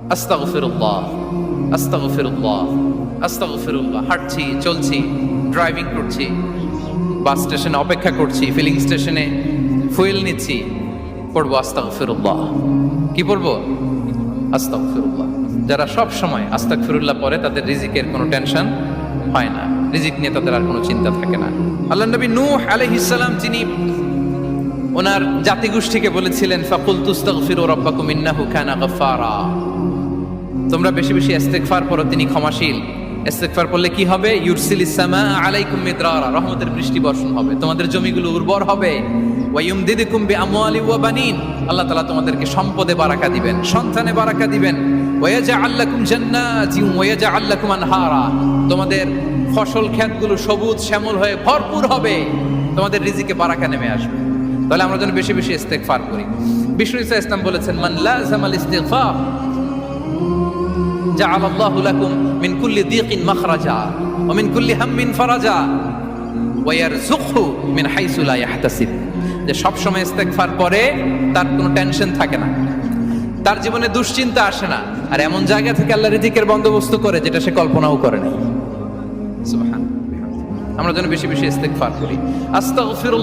আস্তাগফিরুল্লাহ, আস্তাগফিরুল্লাহ, আস্তাগফিরুল্লাহ। হাঁটছি, চলছি, ড্রাইভিং করছি, বাস স্টেশনে অপেক্ষা করছি, ফিলিং স্টেশনে ফুয়েল নিচ্ছি, পড়বো আস্তাগফিরুল্লাহ। কি পড়বো? আস্তাগফিরুল্লাহ। যারা সব সময় আস্তাগফিরুল্লাহ পড়ে তাদের রিজিকের কোনো টেনশন হয় না, রিজিক নিয়ে তাদের আর কোনো চিন্তা থাকে না। আল্লাহ নবী নূহ আলাইহিস সালাম যিনি ওনার জাতিগোষ্ঠীকে বলেছিলেন ফাকুলতু আস্তাগফিরু রাব্বাকুম ইন্নাহু কানা গাফফারা, তোমরা বেশি বেশি ইস্তেগফার করো, তিনি ক্ষমাশীল। ইস্তেগফার করলে কি হবে? ইউরসিলিস সামা আলাইকুম মিদরারা, রহমতের বৃষ্টি বর্ষণ হবে, তোমাদের জমিগুলো উর্বর হবে। ওয়া ইউমদিদুকুম বিআমওয়ালি ওয়া বানিন, আল্লাহ তাআলা তোমাদেরকে সম্পদে বারাকা দিবেন, সন্তানে বারাকা দিবেন। ওয়া ইয়াজআল লাকুম জান্নাতিন ওয়া ইয়াজআল লাকুম আনহারা, তোমাদের ফসল ক্ষেতগুলো সবুজ শ্যামল হয়ে ভরপুর হবে, তোমাদের রিজিকে বারাকা নেমে আসবে। তাহলে আমরা যেন বেশি বেশি ইস্তেগফার করি। বিষ্ণু ঈসা ইসলাম বলেছেন মান লাযামাল ইস্তিগফার জাআলাল্লাহু লাকুম মিন কুল্লি দীকিন মাখরাজা ওয়া মিন কুল্লি হাম্মিন ফারাজা ওয়া ইয়ারযুকহু মিন হাইসু লা ইয়াহতাসিব। যে সব সময় ইস্তেগফার করে তার কোনো টেনশন থাকে না, তার জীবনে দুশ্চিন্তা আসে না, আর এমন জায়গা থেকে আল্লাহ রিজিকের বন্দোবস্ত করে যেটা সে কল্পনাও করে নাই। সুবহানাল্লাহ। আমরা যেন বেশি বেশি ইস্তেগফার করি। আস্তাগফিরুল্লাহ।